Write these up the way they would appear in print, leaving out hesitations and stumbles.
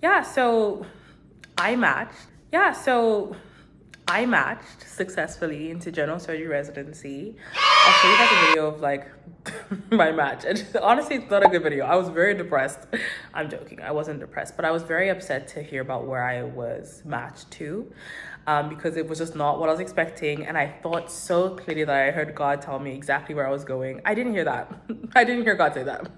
yeah, so I matched. Yeah, so I matched successfully into general surgery residency. I'll show you guys a video of like my match. And honestly, it's not a good video. I was very depressed. I'm joking. I wasn't depressed, but I was very upset to hear about where I was matched to, because it was just not what I was expecting. And I thought so clearly that I heard God tell me exactly where I was going. I didn't hear that. I didn't hear God say that.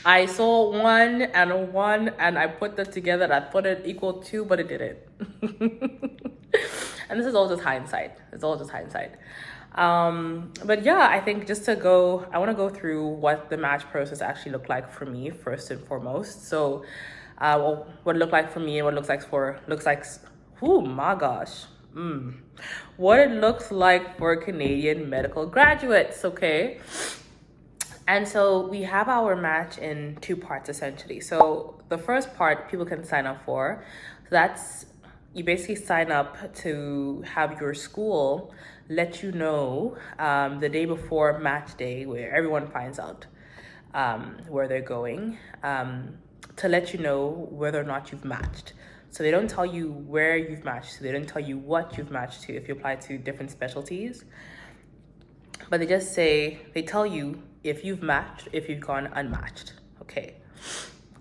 I saw one and I put that together and I put it equal to, but it didn't. And this is all just hindsight. It's all just hindsight. But yeah, I think I want to go through what the match process actually looked like for me first and foremost. So, what it looked like for me and what oh my gosh. What it looks like for Canadian medical graduates, okay? And so we have our match in two parts essentially. So the first part people can sign up for. That's you basically sign up to have your school let you know the day before match day, where everyone finds out where they're going, to let you know whether or not you've matched. So they don't tell you where you've matched to. They don't tell you what you've matched to if you apply to different specialties. But they tell you if you've matched, if you've gone unmatched. Okay.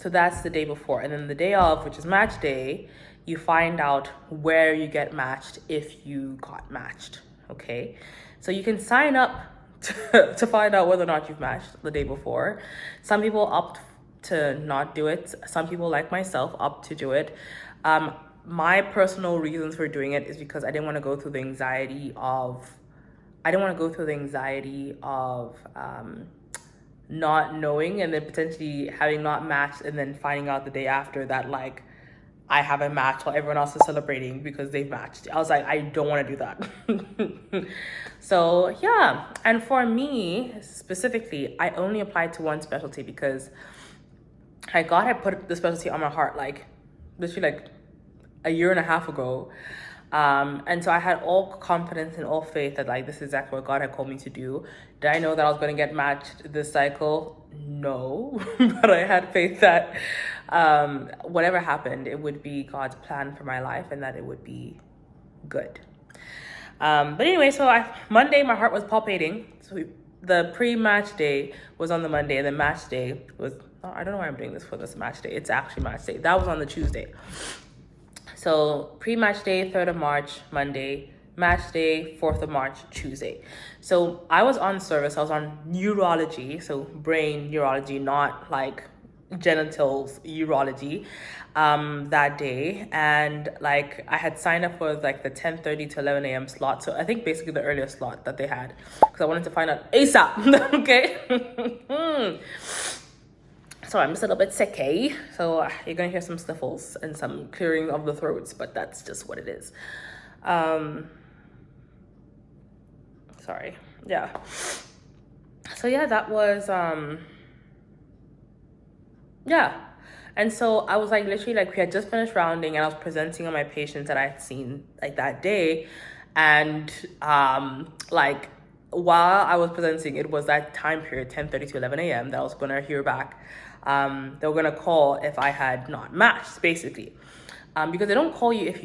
So that's the day before. And then the day of, which is match day, you find out where you get matched if you got matched. Okay. So you can sign up to find out whether or not you've matched the day before. Some people opt to not do it. Some people, like myself, opt to do it. My personal reasons for doing it is because I didn't want to go through the anxiety of not knowing and then potentially having not matched and then finding out the day after that like I haven't matched while everyone else is celebrating because they've matched. I was like, I don't want to do that. So yeah, and for me specifically, I only applied to one specialty because God had put the specialty on my heart like literally like a year and a half ago. And so I had all confidence and all faith that like this is exactly what God had called me to do. Did I know that I was going to get matched this cycle? No, but I had faith that whatever happened, it would be God's plan for my life and that it would be good. But anyway, so Monday my heart was palpitating. So the pre-match day was on the Monday, and the match day was, I don't know why I'm doing this for this match day. It's actually match day. That was on the Tuesday. So pre-match day, 3rd of March, Monday, match day, 4th of March, Tuesday. So I was on service. I was on neurology, so brain neurology, not like genitals urology, that day. And like I had signed up for like the 10:30 to 11 a.m. slot. So I think basically the earliest slot that they had because I wanted to find out ASAP. Okay. So I'm just a little bit sick, eh? So you're gonna hear some sniffles and some clearing of the throats, but that's just what it is. Sorry. Yeah. So yeah, that was yeah. And so I was like literally like we had just finished rounding and I was presenting on my patients that I had seen like that day. And like while I was presenting, it was that time period, 10:30 to 11 a.m. that I was gonna hear back. They were gonna call if I had not matched, basically, because they don't call you if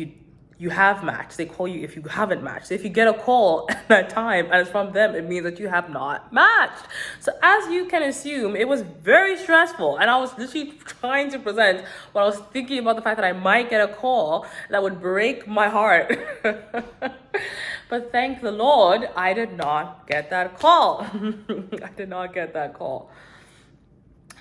you have matched. They call you if you haven't matched. So if you get a call at that time and it's from them, it means that you have not matched. So as you can assume, it was very stressful, and I was literally trying to present while I was thinking about the fact that I might get a call that would break my heart. But thank the Lord, I did not get that call. I did not get that call.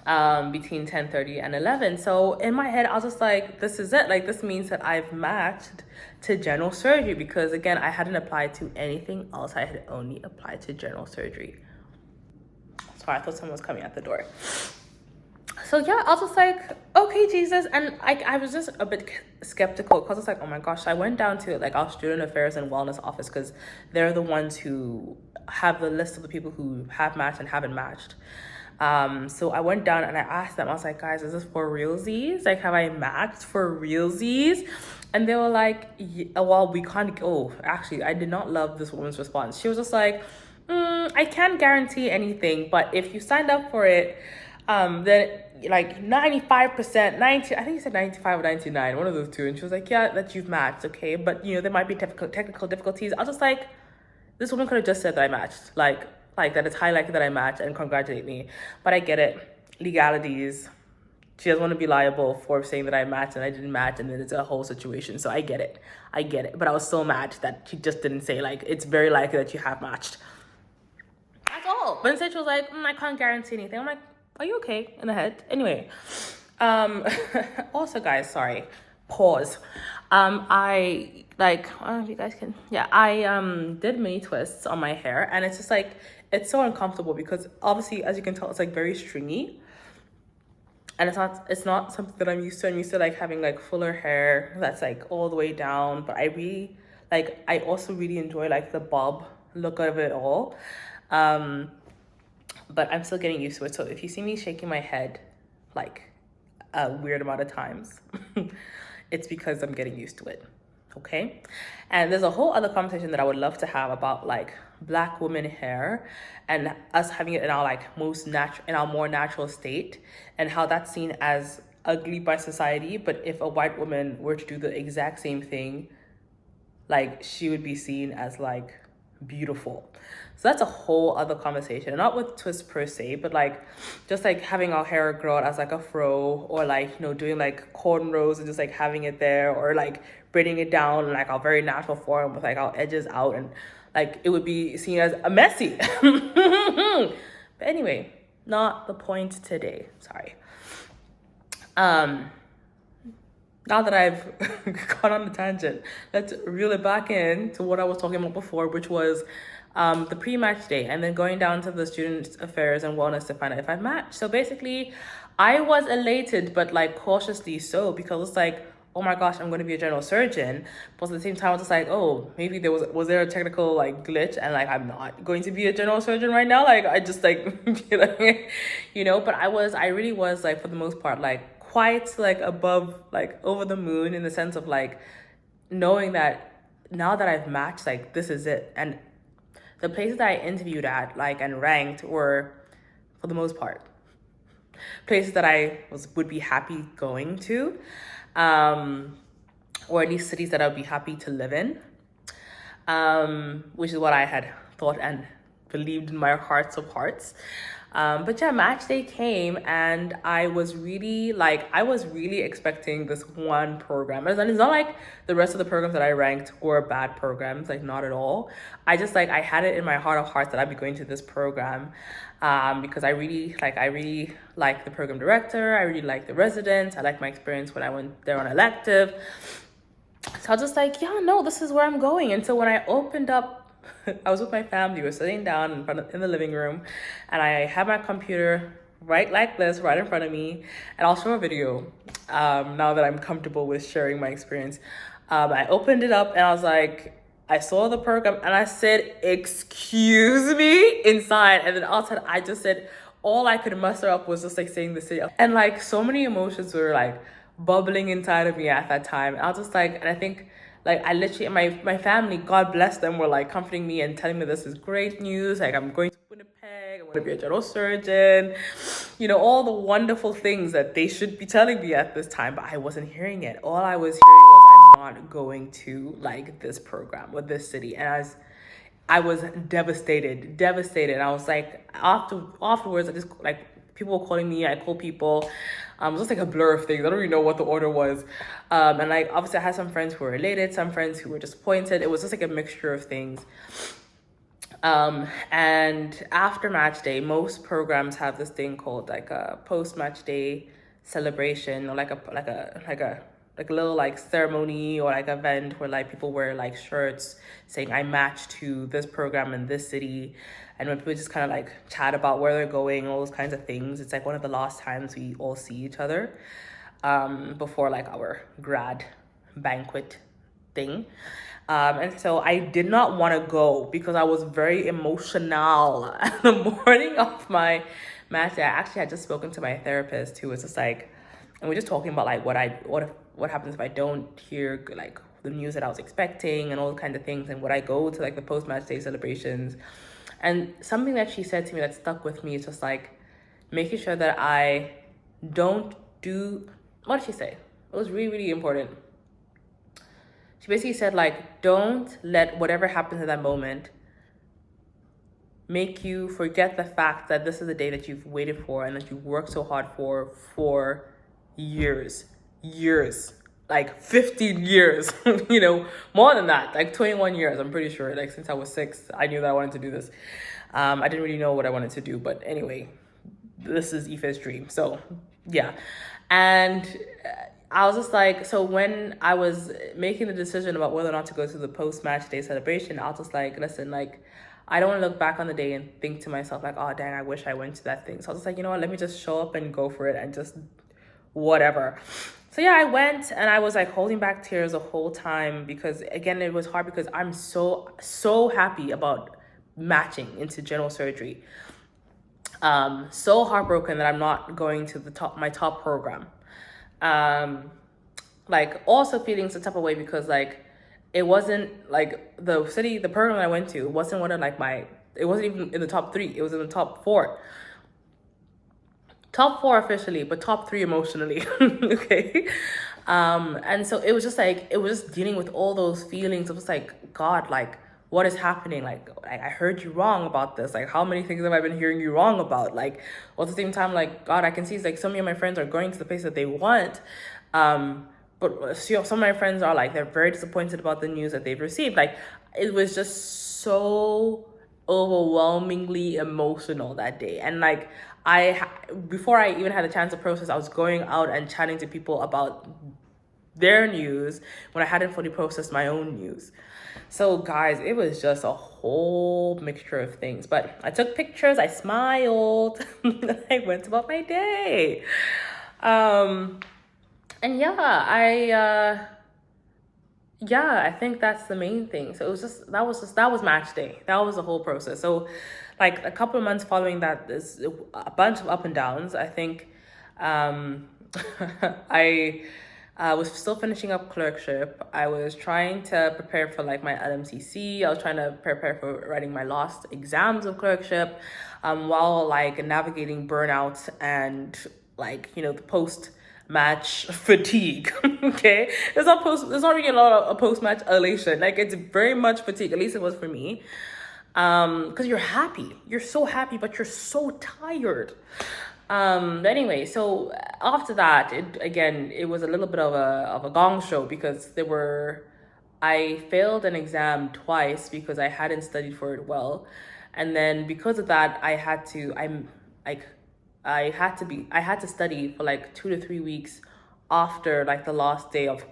Between 10:30 and 11. So in my head, I was just like, this is it. Like, this means that I've matched to general surgery because, again, I hadn't applied to anything else. I had only applied to general surgery. Sorry, I thought someone was coming at the door. So yeah, I was just like, okay, Jesus. And I was just a bit skeptical because it's like, oh my gosh. So I went down to like our student affairs and wellness office because they're the ones who have the list of the people who have matched and haven't matched. So I went down and I asked them, I was like, guys, is this for realsies? Like, have I matched for realsies? And they were like, well, we can't go. Actually, I did not love this woman's response. She was just like, I can't guarantee anything, but if you signed up for it, Then like 95%, 90, I think you said 95 or 99, one of those two. And she was like, yeah, that you've matched, okay, but there might be technical difficulties. I was just like, this woman could have just said that I matched, like that it's highlighted that I matched and congratulate me. But I get it, legalities. She doesn't want to be liable for saying that I matched and I didn't match, and then it's a whole situation. So I get it, but I was so mad that she just didn't say like it's very likely that you have matched. That's all. But instead she was like, I can't guarantee anything. I'm like, are you okay in the head? Anyway, also guys, sorry, pause. I like, I don't know if you guys can, yeah, I did mini twists on my hair, and it's just like, it's so uncomfortable because obviously, as you can tell, it's like very stringy, and it's not something that I'm used to. I'm used to like having like fuller hair that's like all the way down, but I also really enjoy like the bob look of it all. But I'm still getting used to it. So if you see me shaking my head like a weird amount of times, it's because I'm getting used to it. Okay. And there's a whole other conversation that I would love to have about like Black women hair and us having it in our like in our more natural state, and how that's seen as ugly by society. But if a white woman were to do the exact same thing, like she would be seen as like beautiful. So that's a whole other conversation, not with twists per se, but like just like having our hair grow out as like a fro, or like doing like cornrows and just like having it there, or like braiding it down in like our very natural form with like our edges out, and like it would be seen as a messy. But anyway, not the point today, sorry. Now that I've gone on a tangent, let's reel it back in to what I was talking about before, which was the pre-match day, and then going down to the student affairs and wellness to find out if I matched. So basically, I was elated, but like cautiously so, because it's like, oh my gosh, I'm going to be a general surgeon. But at the same time, I was just like, oh, maybe was there a technical like glitch, and like I'm not going to be a general surgeon right now. Like I just like, But I really was like, for the most part, like quite like above, like over the moon, in the sense of like knowing that now that I've matched, like this is it. And the places that I interviewed at, like, and ranked were, for the most part, places that I would be happy going to, or at least cities that I would be happy to live in, which is what I had thought and believed in my hearts of hearts. But yeah, match day came, and I was really expecting this one program. And it's not like the rest of the programs that I ranked were bad programs, like not at all. I just I had it in my heart of hearts that I'd be going to this program, because I really like the program director. I really like the residents. I like my experience when I went there on elective. So I was just like, yeah, no, this is where I'm going. And so when I opened up, I was with my family. We were sitting down in the living room, and I had my computer right in front of me, and I'll show a video now that I'm comfortable with sharing my experience. I opened it up, and I was like, I saw the program, and I said, excuse me, inside. And then outside, I just said, all I could muster up was just like saying the city. And like so many emotions were like bubbling inside of me at that time. And I was just like, and I think, like, I literally, my family, God bless them, were like comforting me and telling me this is great news. Like, I'm going to Winnipeg, I want to be a general surgeon, all the wonderful things that they should be telling me at this time, but I wasn't hearing it. All I was hearing was, I'm not going to like this program or this city. And I was devastated. I was like, afterwards, I just like, people were calling me, I called people. It was just like a blur of things. I don't really know what the order was. And like, obviously I had some friends who were elated, some friends who were disappointed. It was just like a mixture of things. And after match day, most programs have this thing called like a post-match day celebration, or like a little like ceremony or like event where like people wear like shirts saying I matched to this program in this city. And when people just kind of like chat about where they're going, all those kinds of things. It's like one of the last times we all see each other before like our grad banquet thing. And so I did not want to go because I was very emotional the morning of my match day. I actually had just spoken to my therapist, who was just like, and we're just talking about like what happens if I don't hear like the news that I was expecting and all kinds of things, and would I go to like the post-match day celebrations. And something that she said to me that stuck with me is just like, making sure that I don't do, what did she say? It was really, really important. She basically said, like, don't let whatever happens in that moment make you forget the fact that this is the day that you've waited for and that you've worked so hard for years, like 15 years, more than that, like 21 years, I'm pretty sure. Like, since I was 6, I knew that I wanted to do this. I didn't really know what I wanted to do, but anyway, this is Ife's dream. So yeah. And I was just like, so when I was making the decision about whether or not to go to the post-match day celebration, I was just like, listen, like, I don't want to look back on the day and think to myself, like, oh, dang, I wish I went to that thing. So I was just like, you know what, let me just show up and go for it and just whatever. So yeah, I went, and I was like holding back tears the whole time because, again, it was hard because I'm so happy about matching into general surgery. So heartbroken that I'm not going to my top program. Like, also feeling some type of way because, like, it wasn't like the program that I went to, it wasn't one of like it wasn't even in the top 3. It was in the top 4. Top 4 officially, but top 3 emotionally. Okay. And so it was just like, it was just dealing with all those feelings. It was like, God, like, what is happening? Like, I heard you wrong about this. Like, how many things have I been hearing you wrong about? Like, at the same time, like, God, I can see, like, so many of my friends are going to the place that they want. But some of my friends are like, they're very disappointed about the news that they've received. Like, it was just so overwhelmingly emotional that day. And like, before I even had a chance to process, I was going out and chatting to people about their news when I hadn't fully processed my own news. So guys, it was just a whole mixture of things. But I took pictures, I smiled, I went about my day. And yeah, I think that's the main thing. So it was just that was match day. That was the whole process. So like a couple of months following that, there's a bunch of up and downs. I think I was still finishing up clerkship. I was trying to prepare for like my LMCC. I was trying to prepare for writing my last exams of clerkship, while like navigating burnout and like, the post-match fatigue. Okay, there's not really a lot of post-match elation. Like, it's very much fatigue. At least it was for me. Because you're so happy, but you're so tired. But anyway, so after that, it was a little bit of a gong show because I failed an exam twice because I hadn't studied for it well. And then because of that, I had to study for like 2 to 3 weeks after like the last day of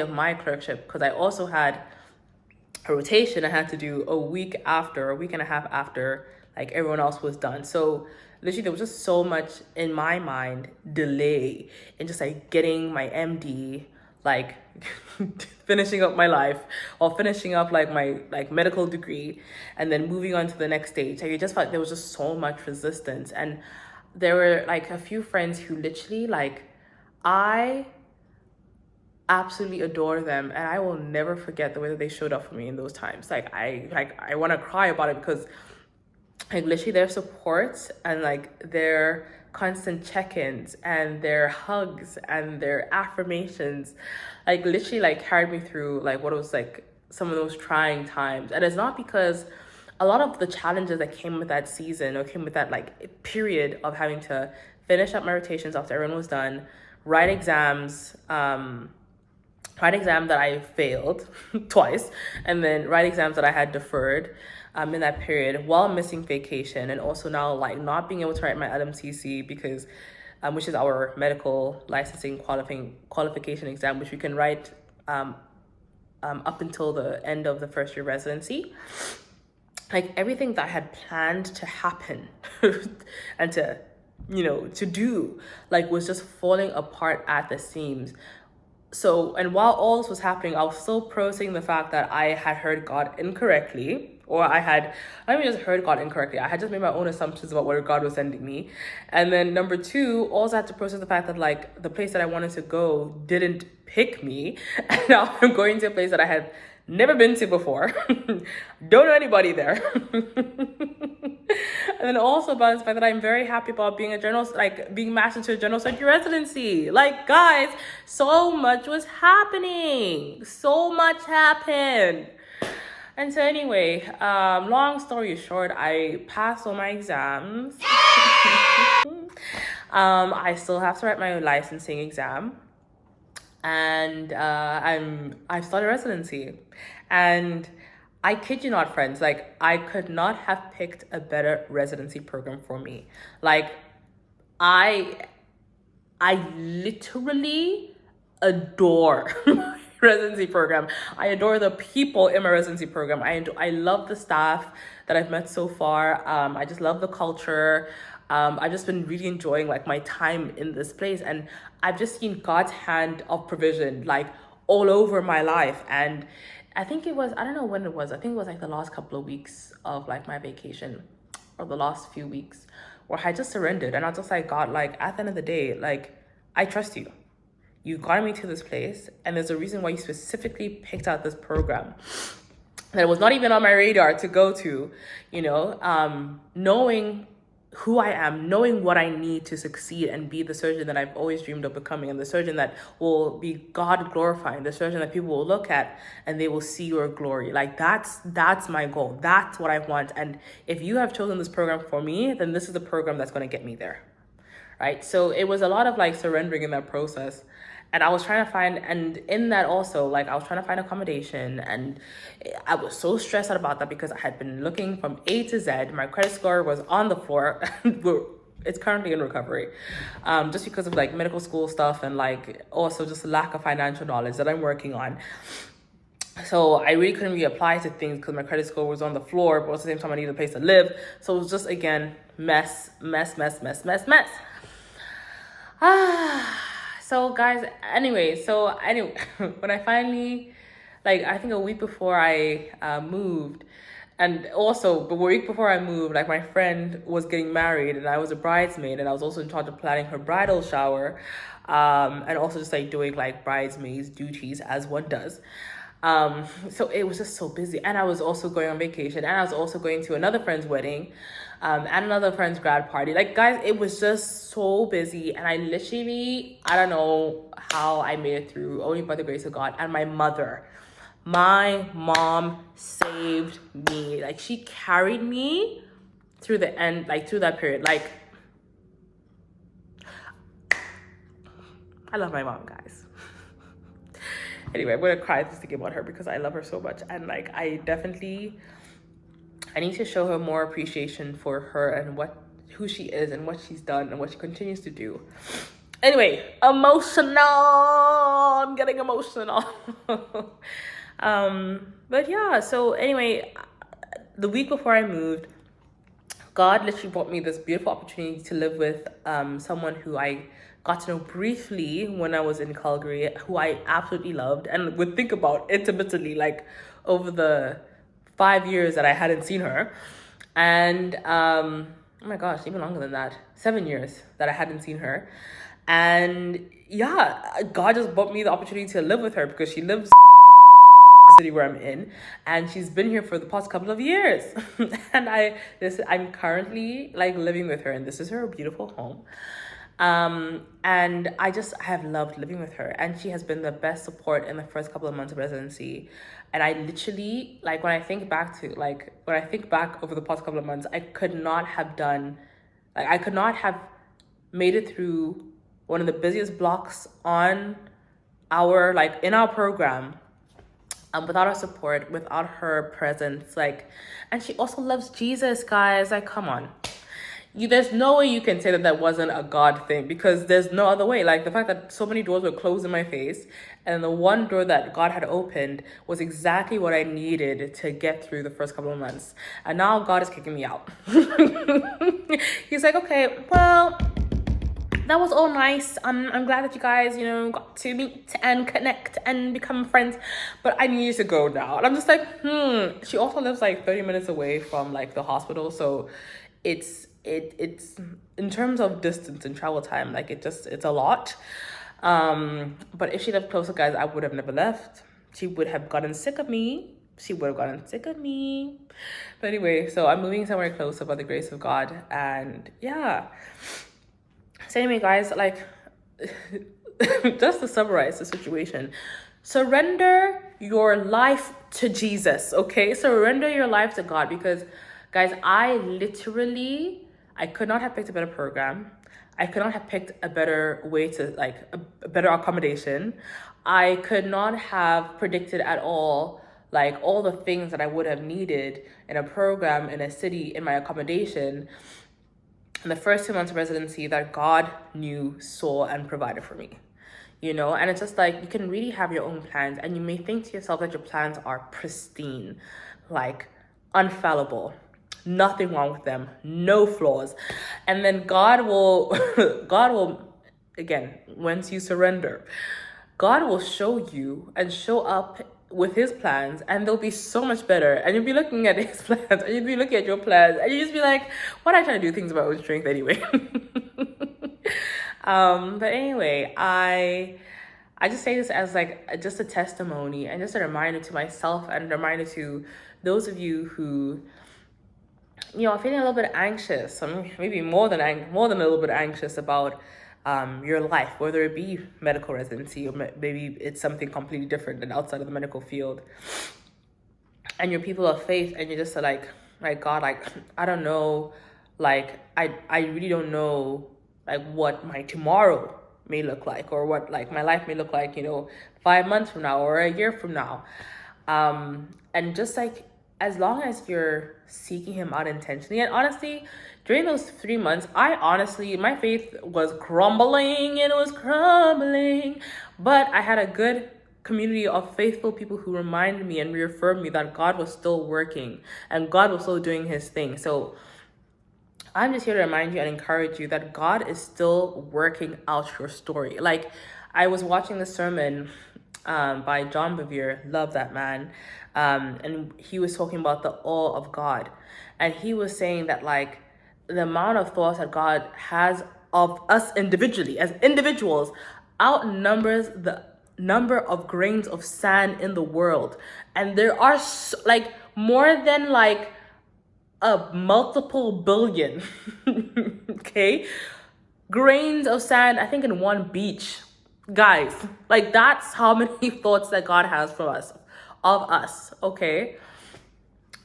my clerkship, because I also had a rotation I had to do a week and a half after like everyone else was done. So literally there was just so much in my mind delay in just like getting my MD, like finishing up my life or finishing up like my like medical degree and then moving on to the next stage. Like, it just felt there was just so much resistance. And there were like a few friends who literally, like, I absolutely adore them, and I will never forget the way that they showed up for me in those times. Like, I want to cry about it because like literally their support and like their constant check-ins and their hugs and their affirmations like literally like carried me through like what was like some of those trying times. And it's not because a lot of the challenges that came with that season or came with that like period of having to finish up my rotations after everyone was done, write exams that I failed twice, and then write exams that I had deferred in that period while missing vacation, and also now like not being able to write my LMCC because which is our medical licensing qualification exam, which we can write up until the end of the first year residency. Like, everything that I had planned to happen and to do, like, was just falling apart at the seams. So, and while all this was happening, I was still processing the fact that I had heard God incorrectly, or I even just heard God incorrectly. I had just made my own assumptions about where God was sending me. And then number 2, also had to process the fact that like the place that I wanted to go didn't pick me. And now I'm going to a place that I had never been to before. Don't know anybody there. And then also about the fact that I'm very happy about being a general, like being matched into a general surgery residency. Like, guys, so much was happening. So much happened. And so anyway, long story short, I passed all my exams. I still have to write my licensing exam, and I've started residency, and I kid you not, friends, like I could not have picked a better residency program for me. Like I literally adore my residency program. I adore the people in my residency program. I love the staff that I've met so far. I just love the culture. I've just been really enjoying like my time in this place, and I've just seen God's hand of provision like all over my life. And I think it was, I don't know when it was, I think it was like the last couple of weeks of like my vacation, or the last few weeks, where I just surrendered, and I was just like, God, like at the end of the day, like I trust you. You got me to this place, and there's a reason why you specifically picked out this program that was not even on my radar to go to, you know, knowing who I am, knowing what I need to succeed and be the surgeon that I've always dreamed of becoming, and the surgeon that will be God glorifying, the surgeon that people will look at and they will see your glory. Like that's my goal. That's what I want. And if you have chosen this program for me, then this is the program that's going to get me there. Right? So it was a lot of like surrendering in that process. And I was trying to find, and in that also, like I was trying to find accommodation, and I was so stressed out about that because I had been looking from A to Z. My credit score was on the floor. It's currently in recovery, just because of like medical school stuff, and like also just lack of financial knowledge that I'm working on. So I really couldn't really apply to things because my credit score was on the floor, but at the same time I needed a place to live. So it was just, again, mess. So guys, anyway, when I finally, like, I think a week before I moved, and also the week before I moved, like my friend was getting married, and I was a bridesmaid, and I was also in charge of planning her bridal shower, and also just like doing like bridesmaids duties as one does. So it was just so busy, and I was also going on vacation, and I was also going to another friend's wedding, and another friend's grad party. Like, guys, it was just so busy, and I don't know how I made it through, only by the grace of God. And my mom saved me. Like, she carried me through the end, like through that period. Like, I love my mom, guys. Anyway, I'm gonna cry just thinking about her because I love her so much, and like I need to show her more appreciation for her and who she is and what she's done and what she continues to do. Anyway, emotional. I'm getting emotional. But yeah, so anyway, the week before I moved, God literally brought me this beautiful opportunity to live with someone who I got to know briefly when I was in Calgary, who I absolutely loved and would think about intimately, like over the 5 years that I hadn't seen her. And oh my gosh, even longer than that, 7 years that I hadn't seen her. And yeah, God just brought me the opportunity to live with her because she lives city where I'm in, and she's been here for the past couple of years. And I'm currently like living with her, and this is her beautiful home. And I have loved living with her, and she has been the best support in the first couple of months of residency. And I literally, like, when I think back over the past couple of months, I could not have made it through one of the busiest blocks in our program, without her support, without her presence. Like, and she also loves Jesus, guys. Like, come on. There's no way you can say that wasn't a God thing, because there's no other way. Like, the fact that so many doors were closed in my face, and the one door that God had opened was exactly what I needed to get through the first couple of months. And now God is kicking me out. He's like, okay, well, that was all nice. I'm glad that you guys, got to meet and connect and become friends, but I need you to go now. And I'm just like, She also lives like 30 minutes away from like the hospital, so it's in terms of distance and travel time, like it's a lot. But if she lived closer, guys, I would have never left. she would have gotten sick of me. She would have gotten sick of me. But anyway, so I'm moving somewhere closer by the grace of God. And yeah. So anyway, guys, like, just to summarize the situation, surrender your life to Jesus, okay? Surrender your life to God, because, guys, I could not have picked a better program. I could not have picked a better way to, like, a better accommodation. I could not have predicted at all, like, all the things that I would have needed in a program, in a city, in my accommodation, in the first 2 months of residency that God knew, saw, and provided for me. You know, and it's just like, you can really have your own plans, and you may think to yourself that your plans are pristine, like unfallible, nothing wrong with them, no flaws. And then God will, again, once you surrender, God will show you and show up with his plans, and they'll be so much better. And you'll be looking at his plans, and you'll be looking at your plans, and you just be like, why am I trying to do things of my own strength anyway? But anyway, I just say this as like just a testimony and just a reminder to myself and a reminder to those of you who, you know, are feeling a little bit anxious, maybe more than a little bit anxious about your life, whether it be medical residency or maybe it's something completely different and outside of the medical field. And you're people of faith, and you're just like God, like, I don't know, like, I really don't know, like, what my tomorrow may look like, or what, like, my life may look like, you know, 5 months from now or a year from now. And just like, as long as you're seeking him out intentionally, and honestly, during those 3 months, my faith was crumbling, but I had a good community of faithful people who reminded me and reaffirmed me that God was still working and God was still doing his thing. So I'm just here to remind you and encourage you that God is still working out your story. Like, I was watching the sermon by John Bevere, love that man, and he was talking about the awe of God, and he was saying that, like, the amount of thoughts that God has of us individually, as individuals, outnumbers the number of grains of sand in the world. And there are like more than like a multiple billion okay, grains of sand, I think, in one beach, guys. Like, that's how many thoughts that God has for us, of us, okay?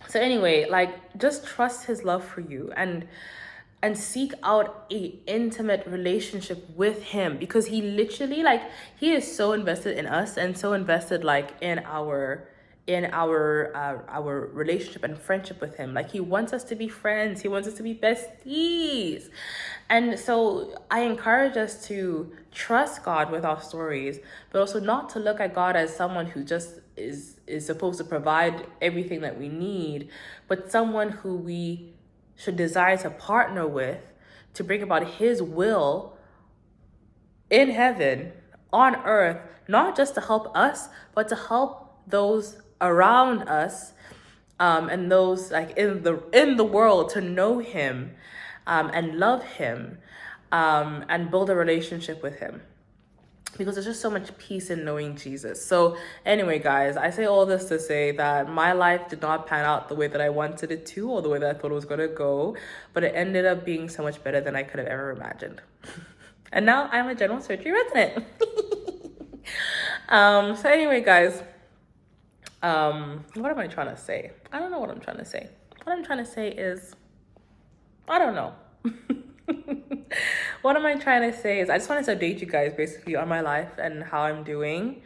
So anyway, like, just trust his love for you, and seek out a intimate relationship with him, because he literally, like, he is so invested in us and so invested, like, in our relationship and friendship with him. Like, he wants us to be friends, he wants us to be besties. And so I encourage us to trust God with our stories, but also not to look at God as someone who just is supposed to provide everything that we need, but someone who we should desire to partner with to bring about his will in heaven, on earth, not just to help us, but to help those around us, and those, like, in the world, to know him, and love him, and build a relationship with him, because there's just so much peace in knowing Jesus. So anyway, guys, I say all this to say that my life did not pan out the way that I wanted it to, or the way that I thought it was going to go, but it ended up being so much better than I could have ever imagined. And now I'm a general surgery resident. So anyway, guys, what am I trying to say? I don't know what I'm trying to say. What I'm trying to say is, I don't know. What am I trying to say is, I just wanted to update you guys basically on my life and how I'm doing.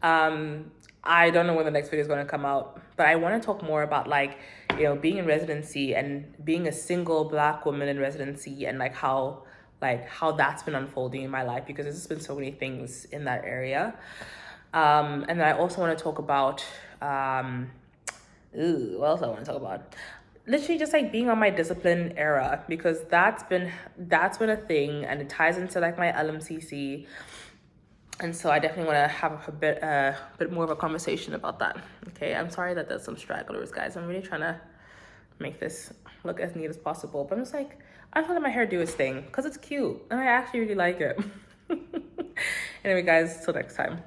I don't know when the next video is going to come out, but I want to talk more about, like, you know, being in residency and being a single Black woman in residency, and like how that's been unfolding in my life, because there's just been so many things in that area. And then I also want to talk about what else I want to talk about? Literally just, like, being on my discipline era, because that's been a thing, and it ties into, like, my LMCC. And so I definitely want to have a bit more of a conversation about that. Okay, I'm sorry that there's some stragglers, guys. I'm really trying to make this look as neat as possible, but I'm just like, I'm gonna let my hair do its thing because it's cute and I actually really like it. Anyway, guys, till next time.